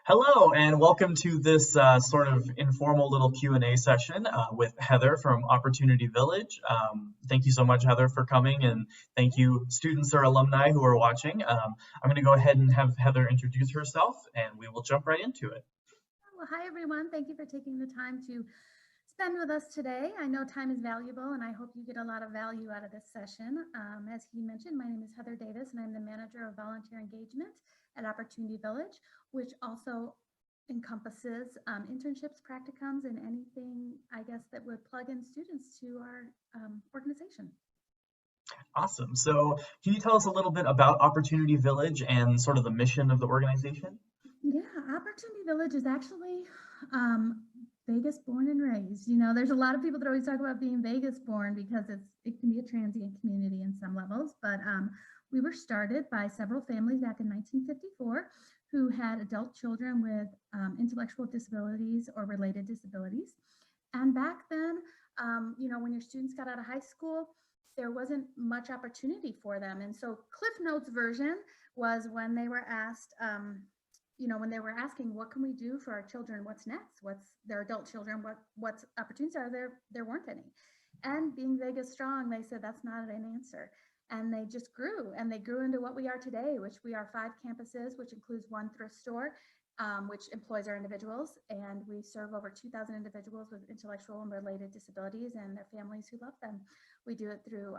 Hello, and welcome to this sort of informal little Q&A session with Heather from Opportunity Village. Thank you so much, Heather, for coming, and thank you, students or alumni who are watching. I'm going to go ahead and have Heather introduce herself, and we will jump right into it. Well, hi, everyone. Thank you for taking the time to spend with us today. I know time is valuable, and I hope you get a lot of value out of this session. As he mentioned, my name is Heather Davis, and I'm the Manager of Volunteer Engagement at Opportunity Village, which also encompasses internships, practicums, and anything, I guess, that would plug in students to our organization. Awesome. So can you tell us a little bit about Opportunity Village and sort of the mission of the organization? Yeah, Opportunity Village is actually Vegas born and raised. You know, there's a lot of people that always talk about being Vegas born because it can be a transient community in some levels, but we were started by several families back in 1954 who had adult children with intellectual disabilities or related disabilities. And back then, you know, when your students got out of high school, there wasn't much opportunity for them. And so Cliff Notes version was when they were asked, you know, when they were asking, what can we do for our children? What's next? What's their adult children? What opportunities are there? There weren't any. And being Vegas strong, they said that's not an answer. And they just grew, and they grew into what we are today, which we are 5 campuses, which includes 1 thrift store, which employs our individuals. And we serve over 2,000 individuals with intellectual and related disabilities and their families who love them. We do it through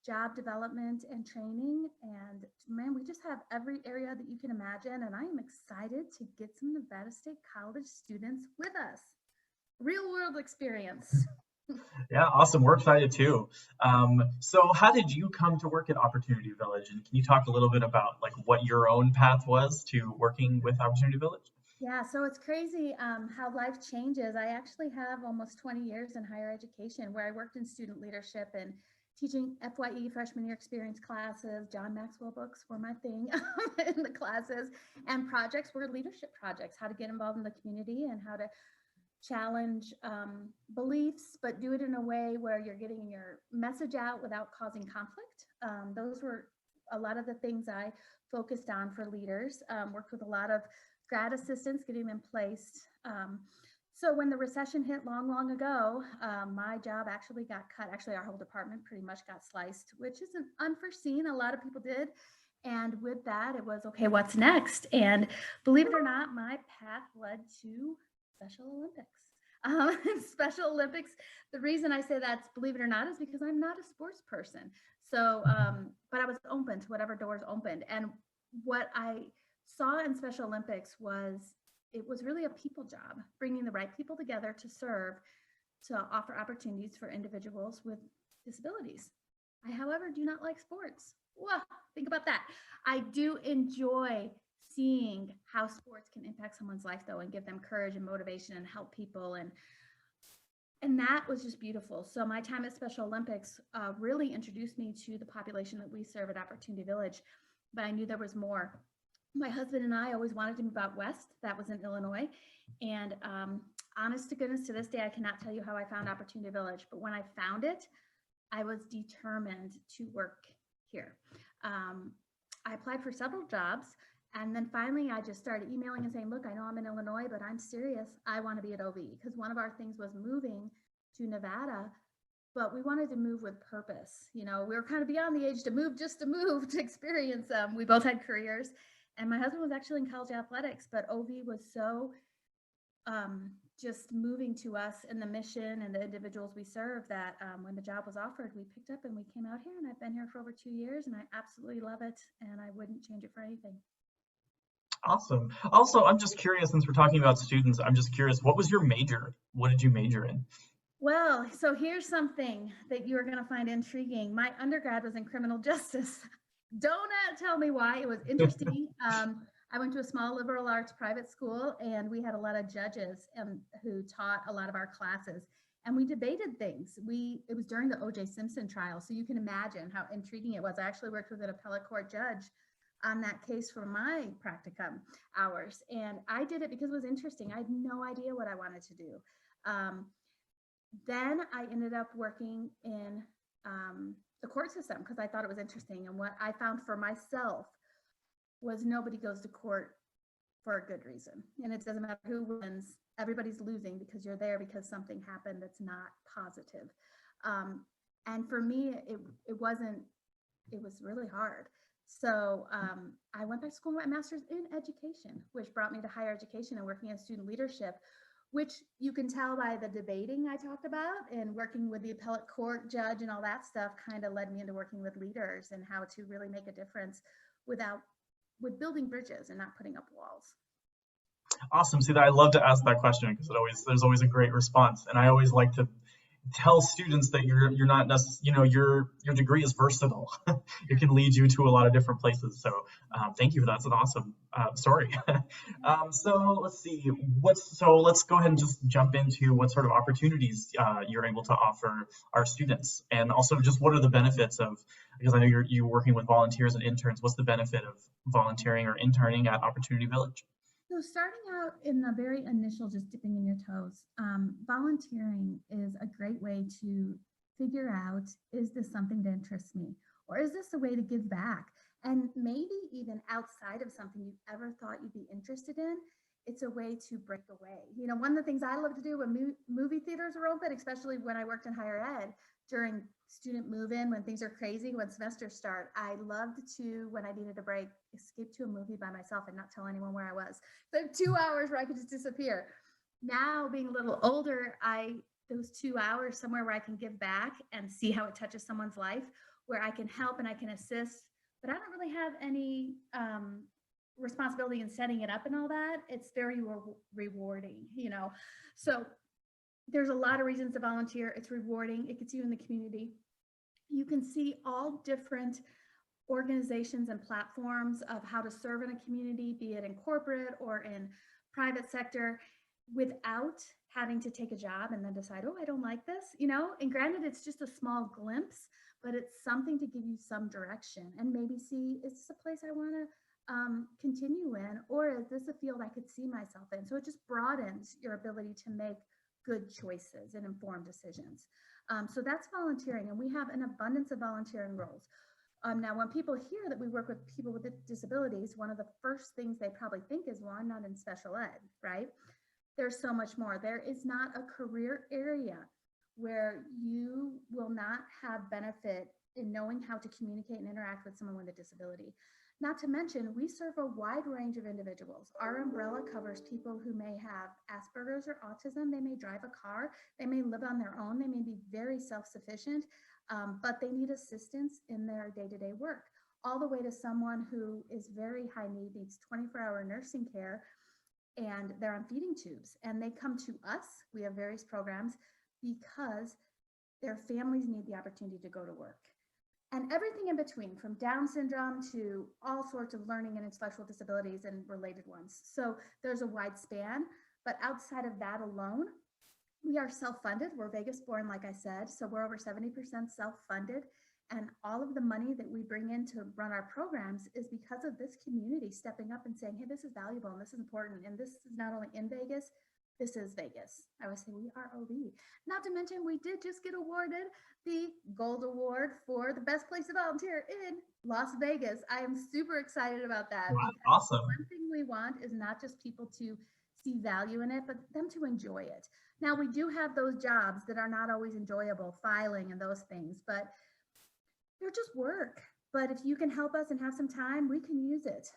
job development and training, and man, we just have every area that you can imagine, and I am excited to get some Nevada State College students with us. Real world experience. Yeah, awesome. We're excited too. So how did you come to work at Opportunity Village? And can you talk a little bit about like what your own path was to working with Opportunity Village? Yeah, so it's crazy how life changes. I actually have almost 20 years in higher education where I worked in student leadership and teaching FYE freshman year experience classes. John Maxwell books were my thing in the classes, and projects were leadership projects, how to get involved in the community and how to challenge beliefs, but do it in a way where you're getting your message out without causing conflict. Those were a lot of the things I focused on for leaders. Worked with a lot of grad assistants, getting them placed. So when the recession hit long ago, my job actually got cut. Actually, our whole department pretty much got sliced, which isn't unforeseen. A lot of people did. And with that, it was, okay, what's next? And believe it or not, my path led to Special Olympics. Special Olympics, the reason I say that's believe it or not is because I'm not a sports person. So, but I was open to whatever doors opened. And what I saw in Special Olympics was it was really a people job, bringing the right people together to serve, to offer opportunities for individuals with disabilities. I, however, do not like sports. Well, think about that. I do enjoy seeing how sports can impact someone's life, though, and give them courage and motivation and help people. And that was just beautiful. So my time at Special Olympics really introduced me to the population that we serve at Opportunity Village, but I knew there was more. My husband and I always wanted to move out west. That was in Illinois. And honest to goodness, to this day, I cannot tell you how I found Opportunity Village, but when I found it, I was determined to work here. I applied for several jobs, and then finally I just started emailing and saying, look, I know I'm in Illinois, but I'm serious. I want to be at OV, because one of our things was moving to Nevada, but we wanted to move with purpose. You know, we were kind of beyond the age to move just to move, to experience. We both had careers, and my husband was actually in college athletics, but OV was so just moving to us and the mission and the individuals we serve that when the job was offered, we picked up and we came out here, and I've been here for over 2 years, and I absolutely love it, and I wouldn't change it for anything. Awesome. Also, I'm just curious, since we're talking about students, I'm just curious, what was your major? What did you major in? Well, so here's something that you're going to find intriguing. My undergrad was in criminal justice. Don't tell me why. It was interesting. I went to a small liberal arts private school, and we had a lot of judges who taught a lot of our classes, and we debated things. It was during the O.J. Simpson trial, so you can imagine how intriguing it was. I actually worked with an appellate court judge on that case for my practicum hours, and I did it because it was interesting. I had no idea what I wanted to do. Then I ended up working in the court system because I thought it was interesting, and what I found for myself was nobody goes to court for a good reason. And it doesn't matter who wins, everybody's losing because you're there because something happened that's not positive. And for me, it wasn't, it was really hard. So I went back to school and got my master's in education, which brought me to higher education and working in student leadership, which you can tell by the debating I talked about and working with the appellate court judge and all that stuff kind of led me into working with leaders and how to really make a difference with building bridges and not putting up walls. Awesome. See, I love to ask that question because there's always a great response, and I always like to tell students that you're not necessarily, your degree is versatile. It can lead you to a lot of different places. So thank you for that. That's an awesome story. So let's see, let's go ahead and just jump into what sort of opportunities you're able to offer our students, and also just what are the benefits of, because I know you're working with volunteers and interns. What's the benefit of volunteering or interning at Opportunity Village? So starting out in the very initial, just dipping in your toes, volunteering is a great way to figure out, is this something that interests me? Or is this a way to give back? And maybe even outside of something you ever thought you'd be interested in, it's a way to break away. One of the things I love to do when movie theaters are open, especially when I worked in higher ed, during student move-in, when things are crazy, when semesters start, I loved to, when I needed a break, escape to a movie by myself and not tell anyone where I was. So 2 hours where I could just disappear. Now, being a little older, those 2 hours somewhere where I can give back and see how it touches someone's life, where I can help and I can assist, but I don't really have any responsibility in setting it up and all that. It's very rewarding, So there's a lot of reasons to volunteer. It's rewarding. It gets you in the community. You can see all different organizations and platforms of how to serve in a community, be it in corporate or in private sector, without having to take a job and then decide, oh, I don't like this, and granted, it's just a small glimpse, but it's something to give you some direction and maybe see, is this a place I want to continue in, or is this a field I could see myself in? So it just broadens your ability to make good choices and informed decisions. So that's volunteering, and we have an abundance of volunteering roles. Now, when people hear that we work with people with disabilities, one of the first things they probably think is, well, I'm not in special ed, right? There's so much more. There is not a career area where you will not have benefit in knowing how to communicate and interact with someone with a disability. Not to mention, we serve a wide range of individuals. Our umbrella covers people who may have Asperger's or autism. They may drive a car. They may live on their own. They may be very self-sufficient, but they need assistance in their day-to-day work, all the way to someone who is very high need, needs 24-hour nursing care, and they're on feeding tubes. And they come to us. We have various programs because their families need the opportunity to go to work. And everything in between, from Down syndrome to all sorts of learning and intellectual disabilities and related ones. So there's a wide span, but outside of that alone, we are self-funded. We're Vegas born, like I said, so we're over 70% self-funded. And all of the money that we bring in to run our programs is because of this community stepping up and saying, hey, this is valuable and this is important. And this is not only in Vegas, this is Vegas. I would say we are OV. Not to mention, we did just get awarded the Gold Award for the best place to volunteer in Las Vegas. I am super excited about that. Wow, awesome. One thing we want is not just people to see value in it, but them to enjoy it. Now, we do have those jobs that are not always enjoyable, filing and those things, but they're just work. But if you can help us and have some time, we can use it.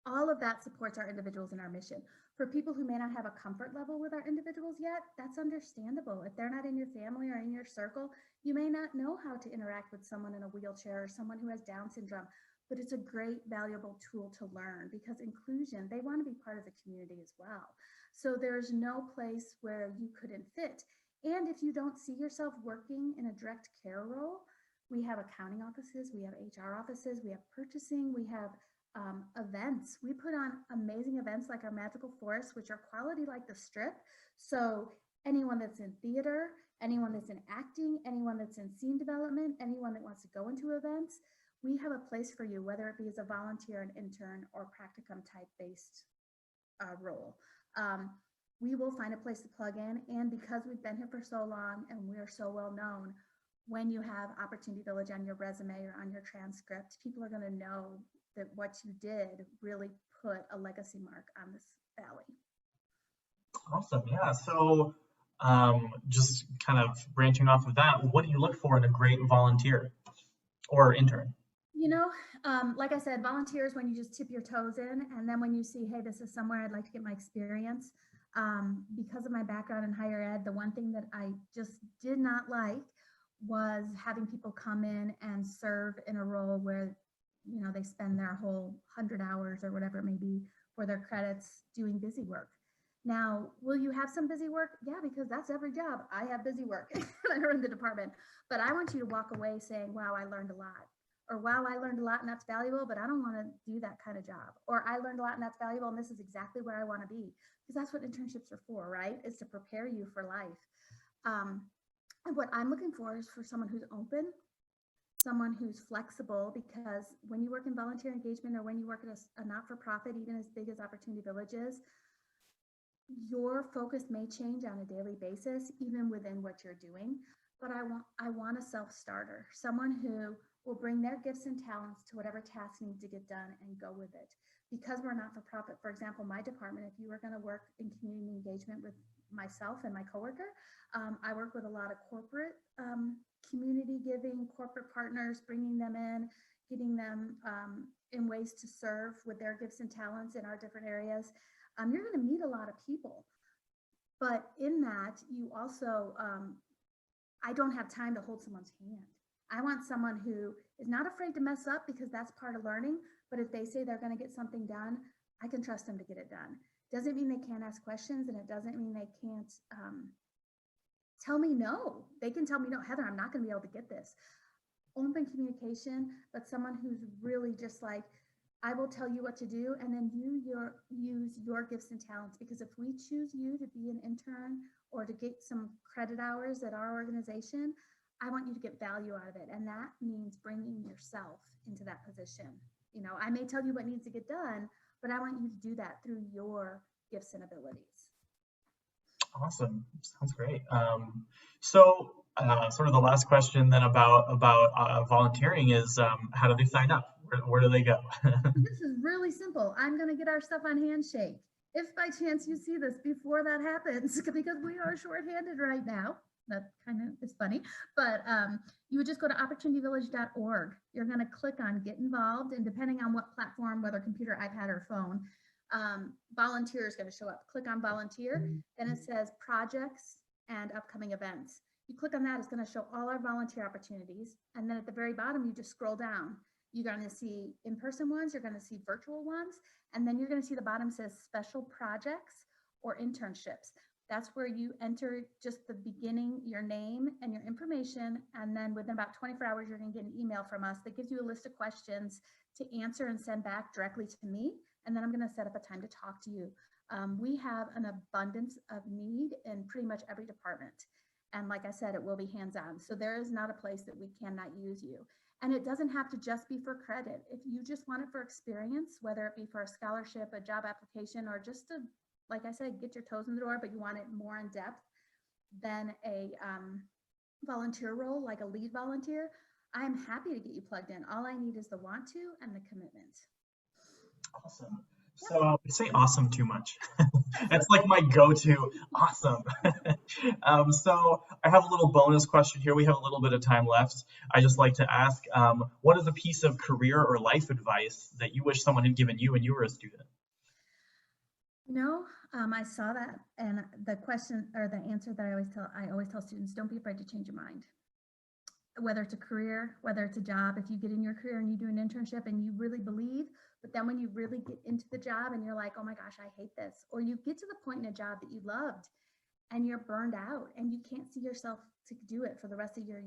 All of that supports our individuals and our mission. For people who may not have a comfort level with our individuals yet, that's understandable. If they're not in your family or in your circle, you may not know how to interact with someone in a wheelchair or someone who has Down syndrome, but it's a great, valuable tool to learn, because inclusion, they want to be part of the community as well. So there's no place where you couldn't fit. And if you don't see yourself working in a direct care role, we have accounting offices, we have HR offices, we have purchasing, we have events. We put on amazing events like our Magical Forest, which are quality like the Strip. So anyone that's in theater, anyone that's in acting, anyone that's in scene development, anyone that wants to go into events, we have a place for you, whether it be as a volunteer, an intern, or practicum type based role. We will find a place to plug in. And because we've been here for so long and we're so well known, when you have Opportunity Village on your resume or on your transcript, people are going to know that what you did really put a legacy mark on this valley. Awesome. Yeah. So just kind of branching off of that, what do you look for in a great volunteer or intern? You know, like I said, volunteers when you just tip your toes in, and then when you see, hey, this is somewhere I'd like to get my experience. Because of my background in higher ed, the one thing that I just did not like was having people come in and serve in a role where, you know, they spend their whole 100 hours or whatever it may be for their credits doing busy work. Now, will you have some busy work? Yeah, because that's every job. I have busy work in the department, but I want you to walk away saying, wow, I learned a lot. Or wow, I learned a lot and that's valuable, but I don't want to do that kind of job. Or I learned a lot and that's valuable and this is exactly where I want to be. Because that's what internships are for, right? Is to prepare you for life. And what I'm looking for is for someone who's open, someone who's flexible, because when you work in volunteer engagement or when you work at a not-for-profit, even as big as Opportunity Village is, your focus may change on a daily basis, even within what you're doing. But I want a self-starter, someone who will bring their gifts and talents to whatever task needs to get done and go with it. Because we're not for profit, for example, my department, if you were going to work in community engagement with myself and my coworker, I work with a lot of corporate community giving, corporate partners, bringing them in, getting them in ways to serve with their gifts and talents in our different areas. You're going to meet a lot of people, but in that, you also, I don't have time to hold someone's hand. I want someone who is not afraid to mess up because that's part of learning. But if they say they're going to get something done, I can trust them to get it done. Doesn't mean they can't ask questions, and it doesn't mean they can't tell me no. They can tell me no, Heather, I'm not going to be able to get this. Open communication, but someone who's really just like, I will tell you what to do, and then you use your gifts and talents. Because if we choose you to be an intern or to get some credit hours at our organization, I want you to get value out of it. And that means bringing yourself into that position. You know, I may tell you what needs to get done, but I want you to do that through your gifts and abilities. Awesome. Sounds great. So sort of the last question then about volunteering is how do they sign up? Where do they go? This is really simple. I'm going to get our stuff on Handshake. If by chance you see this before that happens, because we are shorthanded right now, that kind of is funny, but you would just go to opportunityvillage.org. You're going to click on get involved, and depending on what platform, whether computer, iPad, or phone, volunteer is going to show up. Click on volunteer, then it says projects and upcoming events. You click on that, it's going to show all our volunteer opportunities, and then at the very bottom, you just scroll down. You're going to see in-person ones, you're going to see virtual ones, and then you're going to see the bottom says special projects or internships. That's where you enter just the beginning, your name and your information, and then within about 24 hours, you're going to get an email from us that gives you a list of questions to answer and send back directly to me, and then I'm going to set up a time to talk to you. We have an abundance of need in pretty much every department, and like I said, it will be hands-on, so there is not a place that we cannot use you. And it doesn't have to just be for credit. If you just want it for experience, whether it be for a scholarship, a job application, or just to, like I said, get your toes in the door, but you want it more in depth than a volunteer role, like a lead volunteer, I'm happy to get you plugged in. All I need is the want to and the commitment. Awesome. So I say awesome too much. That's like my go-to, awesome. So I have a little bonus question here. We have a little bit of time left. I just like to ask, what is a piece of career or life advice that you wish someone had given you when you were a student? You know, I saw that, and the question or the answer that I always tell students, don't be afraid to change your mind. Whether it's a career, whether it's a job, if you get in your career and you do an internship and you really believe, but then when you really get into the job and you're like, oh my gosh, I hate this, or you get to the point in a job that you loved and you're burned out and you can't see yourself to do it for the rest of your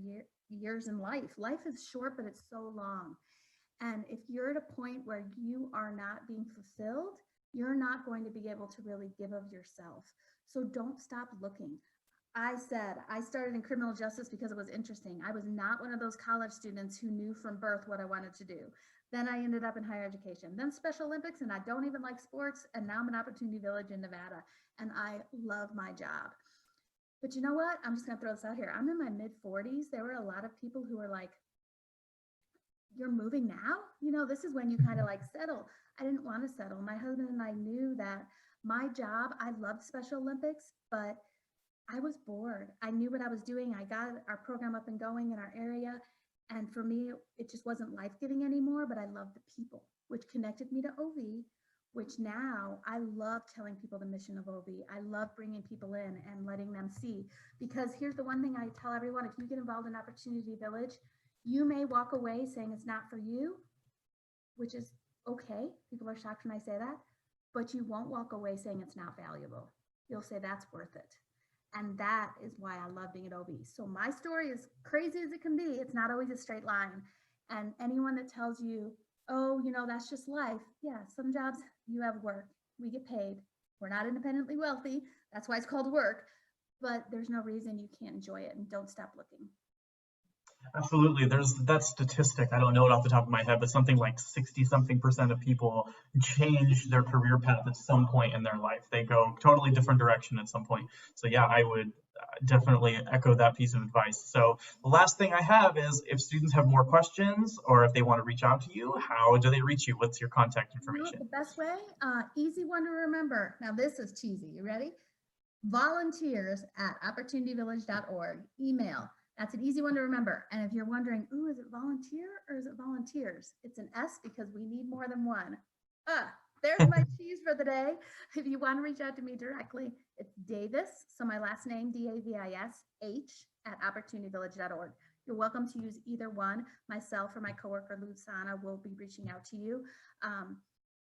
years in life. Life is short, but it's so long. And if you're at a point where you are not being fulfilled, you're not going to be able to really give of yourself. So don't stop looking. I started in criminal justice because it was interesting. I was not one of those college students who knew from birth what I wanted to do. Then I ended up in higher education, then Special Olympics, and I don't even like sports. And now I'm in Opportunity Village in Nevada, and I love my job. But you know what? I'm just going to throw this out here. I'm in my mid 40s. There were a lot of people who were like, you're moving now? You know, this is when you kind of like settle. I didn't want to settle. My husband and I knew that my job, I loved Special Olympics, but I was bored. I knew what I was doing. I got our program up and going in our area. And for me, it just wasn't life-giving anymore, but I loved the people, which connected me to OV, which now I love telling people the mission of OV. I love bringing people in and letting them see, because here's the one thing I tell everyone: if you get involved in Opportunity Village, you may walk away saying it's not for you, which is okay. People are shocked when I say that, but you won't walk away saying it's not valuable. You'll say that's worth it. And that is why I love being at OV. So my story is crazy as it can be. It's not always a straight line. And anyone that tells you, oh, you know, that's just life. Yeah, some jobs you have work. We get paid. We're not independently wealthy. That's why it's called work. But there's no reason you can't enjoy it, and don't stop looking. Absolutely. There's that statistic. I don't know it off the top of my head, but something like 60-something% of people change their career path at some point in their life. They go totally different direction at some point. So yeah, I would definitely echo that piece of advice. So the last thing I have is, if students have more questions or if they want to reach out to you, how do they reach you? What's your contact information? You know, the best way, easy one to remember. Now this is cheesy. You ready? volunteers@opportunityvillage.org. Email. That's an easy one to remember. And if you're wondering, ooh, is it volunteer or is it volunteers? It's an S because we need more than one. There's my cheese for the day. If you want to reach out to me directly, it's Davis. So my last name, DAVIS, @opportunityvillage.org. You're welcome to use either one. Myself or my coworker, Luciana, will be reaching out to you.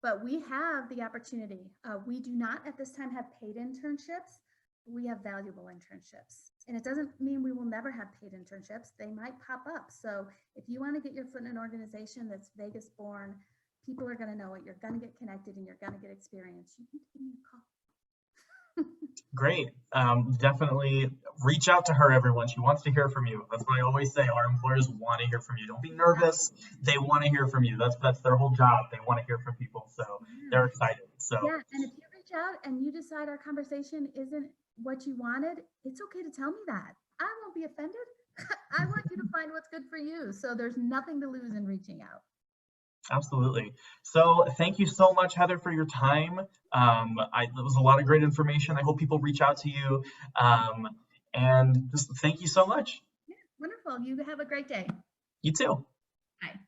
But we have the opportunity. We do not at this time have paid internships. We have valuable internships. And it doesn't mean we will never have paid internships. They might pop up. So if you want to get your foot in an organization that's Vegas born, people are going to know it. You're going to get connected and you're going to get experience. You can give me a call. Great. Definitely reach out to her, everyone. She wants to hear from you. That's what I always say. Our employers want to hear from you. Don't be nervous. They want to hear from you. That's their whole job. They want to hear from people. So they're excited. So yeah, and if you reach out and you decide our conversation isn't what you wanted, it's okay to tell me that. I won't be offended. I want you to find what's good for you. So there's nothing to lose in reaching out. Absolutely. So thank you so much, Heather, for your time. That was a lot of great information. I hope people reach out to you. And just thank you so much. Yeah, wonderful. You have a great day. You too. Bye.